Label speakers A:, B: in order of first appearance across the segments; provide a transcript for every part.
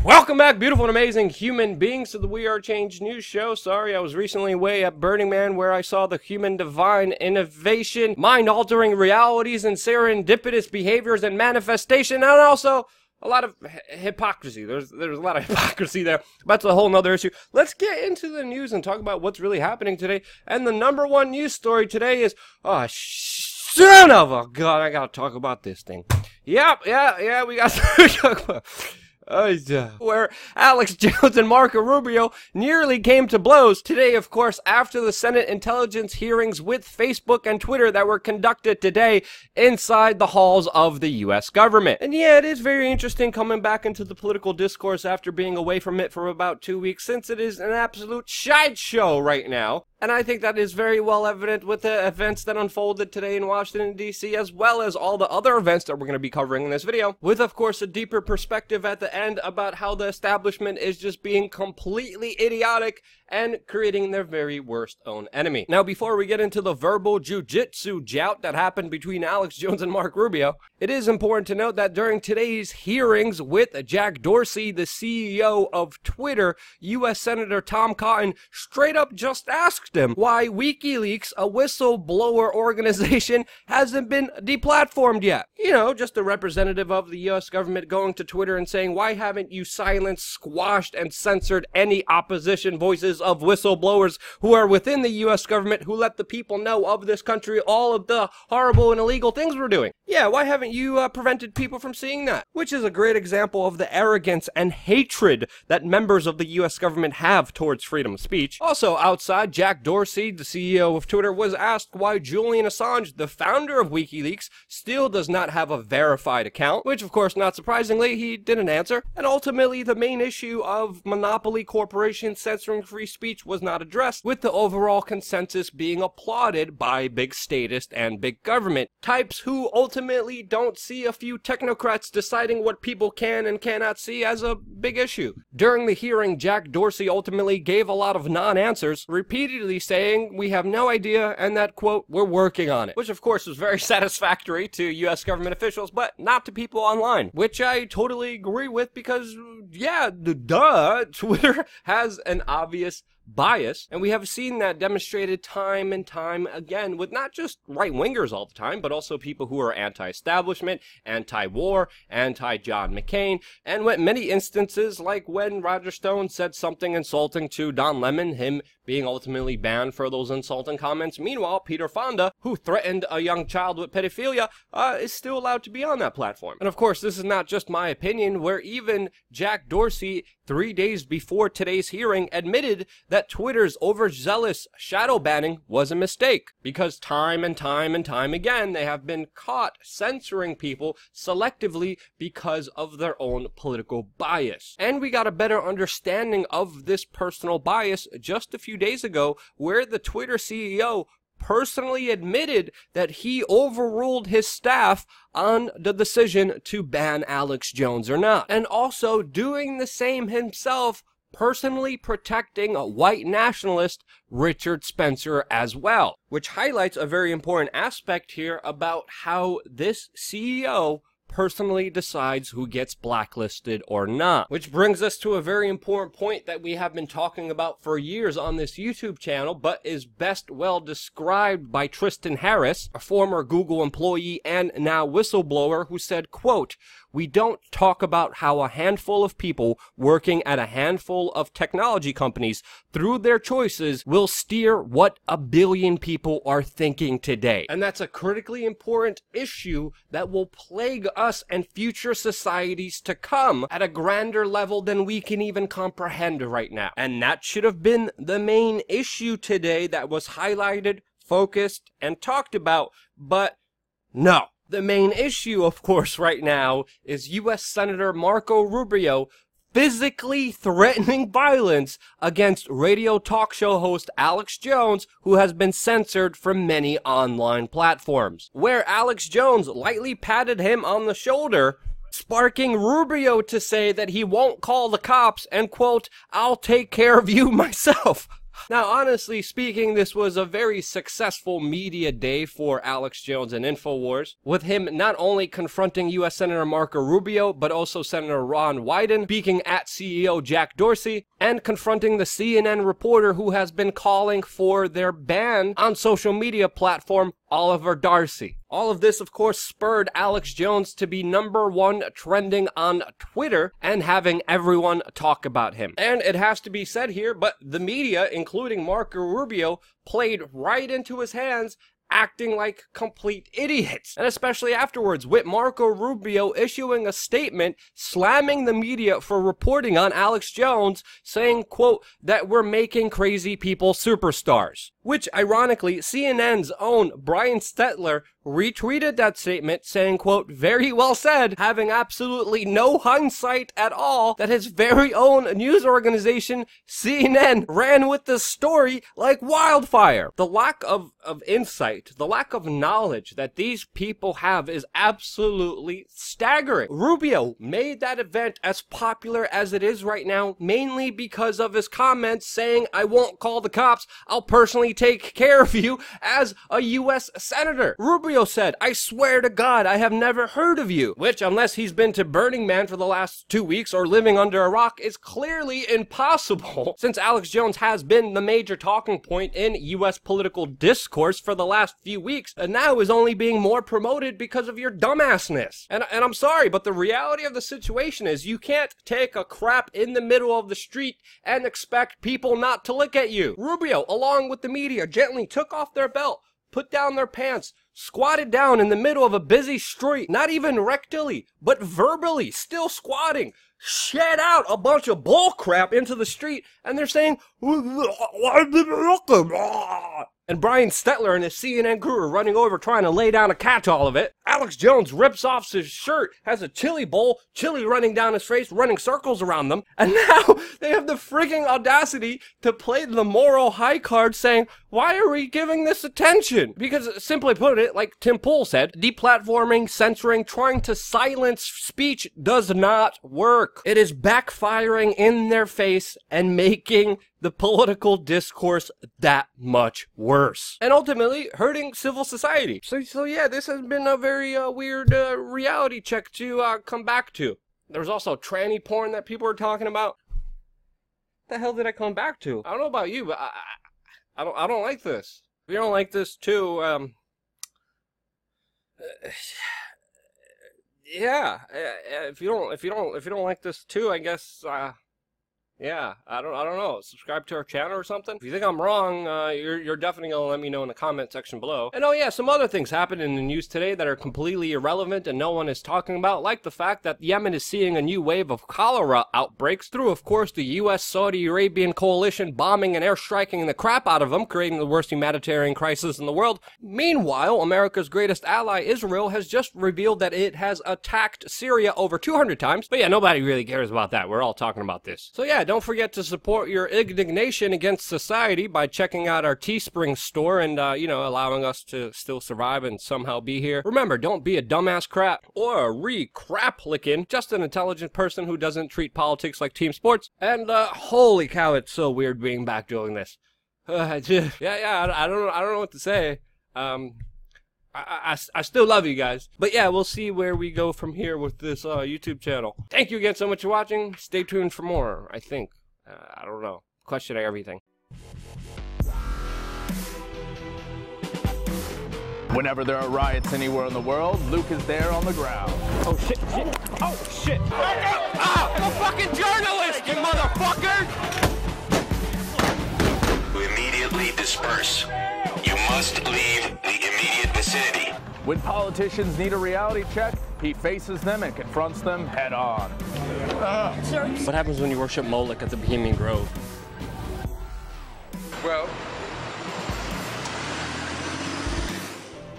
A: Welcome back, beautiful and amazing human beings, to the We Are Change News Show. Sorry, I was recently away at Burning Man where I saw the human divine innovation, mind-altering realities, and serendipitous behaviors and manifestation, and also a lot of hypocrisy. There's a lot of hypocrisy there. That's a whole nother issue. Let's get into the news and talk about what's really happening today. And the number one news story today is, son of a gun, I gotta talk about this thing. Yep, we got to talk about where Alex Jones and Marco Rubio nearly came to blows today, of course, after the Senate intelligence hearings with Facebook and Twitter that were conducted today inside the halls of the U.S. government. And yeah, it is very interesting coming back into the political discourse after being away from it for about 2 weeks, since it is an absolute shite show right now. And I think that is very well evident with the events that unfolded today in Washington, D.C., as well as all the other events that we're going to be covering in this video, with, of course, a deeper perspective at the end about how the establishment is just being completely idiotic and creating their very worst own enemy. Now, before we get into the verbal jiu-jitsu jout that happened between Alex Jones and Marco Rubio, it is important to note that during today's hearings with Jack Dorsey, the CEO of Twitter, U.S. Senator Tom Cotton straight up just asked him why WikiLeaks, a whistleblower organization, hasn't been deplatformed yet. You know, just a representative of the U.S. government going to Twitter and saying, why haven't you silenced, squashed, and censored any opposition voices of whistleblowers who are within the U.S. government, who let the people know of this country all of the horrible and illegal things we're doing? Yeah, why haven't you prevented people from seeing that? Which is a great example of the arrogance and hatred that members of the U.S. government have towards freedom of speech. Also outside, Jack Dorsey, the CEO of Twitter, was asked why Julian Assange, the founder of WikiLeaks, still does not have a verified account, which of course, not surprisingly, he didn't answer. And ultimately, the main issue of monopoly corporations censoring free speech was not addressed, with the overall consensus being applauded by big statists and big government types who ultimately don't see a few technocrats deciding what people can and cannot see as a big issue. During the hearing, Jack Dorsey ultimately gave a lot of non-answers, repeatedly saying, we have no idea, and that, quote, we're working on it. Which, of course, was very satisfactory to U.S. government officials, but not to people online. Which I totally agree with because, yeah, duh, Twitter has an obvious bias, and we have seen that demonstrated time and time again with not just right-wingers all the time, but also people who are anti-establishment, anti-war, anti-John McCain, and with many instances like when Roger Stone said something insulting to Don Lemon, him being ultimately banned for those insulting comments. Meanwhile, Peter Fonda, who threatened a young child with pedophilia, is still allowed to be on that platform. And of course, this is not just my opinion, where even Jack Dorsey, 3 days before today's hearing, admitted that Twitter's overzealous shadow banning was a mistake, because time and time and time again, they have been caught censoring people selectively because of their own political bias. And we got a better understanding of this personal bias just a few days ago, where the Twitter CEO personally admitted that he overruled his staff on the decision to ban Alex Jones or not. And also doing the same himself, personally protecting a white nationalist, Richard Spencer, as well. Which highlights a very important aspect here about how this CEO personally decides who gets blacklisted or not. Which brings us to a very important point that we have been talking about for years on this YouTube channel, but is best well described by Tristan Harris, a former Google employee and now whistleblower, who said, quote, we don't talk about how a handful of people working at a handful of technology companies through their choices will steer what a billion people are thinking today. And that's a critically important issue that will plague us and future societies to come at a grander level than we can even comprehend right now. And that should have been the main issue today that was highlighted, focused, and talked about, but no. The main issue, of course, right now is U.S. Senator Marco Rubio physically threatening violence against radio talk show host Alex Jones, who has been censored from many online platforms, where Alex Jones lightly patted him on the shoulder, sparking Rubio to say that he won't call the cops and, quote, I'll take care of you myself. Now, honestly speaking, this was a very successful media day for Alex Jones and InfoWars, with him not only confronting U.S. Senator Marco Rubio, but also Senator Ron Wyden, speaking at CEO Jack Dorsey, and confronting the CNN reporter who has been calling for their ban on social media platform Oliver Darcy. All of this, of course, spurred Alex Jones to be #1 trending on Twitter and having everyone talk about him. And it has to be said here, but the media, including Marco Rubio, played right into his hands, acting like complete idiots. And especially afterwards, with Marco Rubio issuing a statement slamming the media for reporting on Alex Jones, saying, quote, that we're making crazy people superstars. Which, ironically, CNN's own Brian Stetler retweeted that statement, saying, quote, very well said, having absolutely no hindsight at all that his very own news organization, CNN, ran with the story like wildfire. The lack of insight, the lack of knowledge that these people have is absolutely staggering. Rubio made that event as popular as it is right now, mainly because of his comments saying, I won't call the cops, I'll personally take care of you as a U.S. Senator. Rubio said, I swear to God, I have never heard of you, which, unless he's been to Burning Man for the last 2 weeks or living under a rock, is clearly impossible, since Alex Jones has been the major talking point in U.S. political discourse for the last few weeks, and now is only being more promoted because of your dumbassness. And I'm sorry, but the reality of the situation is you can't take a crap in the middle of the street and expect people not to look at you. Rubio, along with the media, gently took off their belt, put down their pants, squatted down in the middle of a busy street, not even rectally, but verbally, still squatting, shed out a bunch of bull crap into the street, and they're saying, and Brian Stetler and his CNN crew are running over trying to lay down a catch-all of it. Alex Jones rips off his shirt, has a chili bowl, chili running down his face, running circles around them, and now they have the freaking audacity to play the moral high card saying, why are we giving this attention? Because, simply put it, like Tim Pool said, deplatforming, censoring, trying to silence speech does not work. It is backfiring in their face and making the political discourse that much worse, and ultimately hurting civil society. So yeah, this has been a very weird reality check to come back to. There was also tranny porn that people were talking about. What the hell did I come back to? I don't know about you, but I don't like this. If you don't like this too, yeah. If you don't like this too, I guess yeah, I don't know. Subscribe to our channel or something. If you think I'm wrong, you're definitely gonna let me know in the comment section below. And oh yeah, some other things happened in the news today that are completely irrelevant and no one is talking about, like the fact that Yemen is seeing a new wave of cholera outbreaks through, of course, the U.S.-Saudi Arabian coalition bombing and airstriking the crap out of them, creating the worst humanitarian crisis in the world. Meanwhile, America's greatest ally, Israel, has just revealed that it has attacked Syria over 200 times. But yeah, nobody really cares about that. We're all talking about this. So yeah, don't forget to support your indignation against society by checking out our Teespring store and, you know, allowing us to still survive and somehow be here. Remember, don't be a dumbass crap or a crap licking, just an intelligent person who doesn't treat politics like team sports. And, holy cow, it's so weird being back doing this. I don't know what to say. I still love you guys. But yeah, we'll see where we go from here with this YouTube channel. Thank you again so much for watching. Stay tuned for more, I think. I don't know. Questioning everything.
B: Whenever there are riots anywhere in the world, Luke is there on the ground.
A: Oh shit, shit. Oh shit. Ah, I'm a fucking journalist, you motherfucker!
C: Immediately disperse. You must leave the immediate vicinity.
B: When politicians need a reality check, he faces them and confronts them head on.
A: What happens when you worship Moloch at the Bohemian Grove?
B: Well,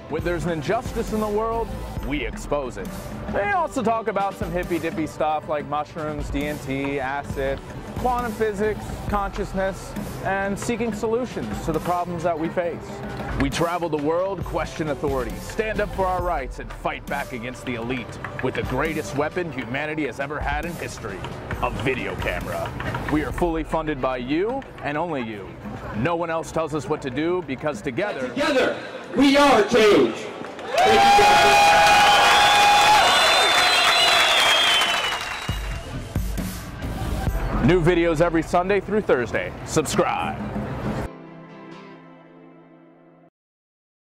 B: when there's an injustice in the world, we expose it. They also talk about some hippy-dippy stuff like mushrooms, DMT, acid, quantum physics, consciousness, and seeking solutions to the problems that we face. We travel the world, question authority, stand up for our rights, and fight back against the elite with the greatest weapon humanity has ever had in history, a video camera. We are fully funded by you and only you. No one else tells us what to do because together
A: we are change. Thank you,
B: New videos every Sunday through Thursday. Subscribe.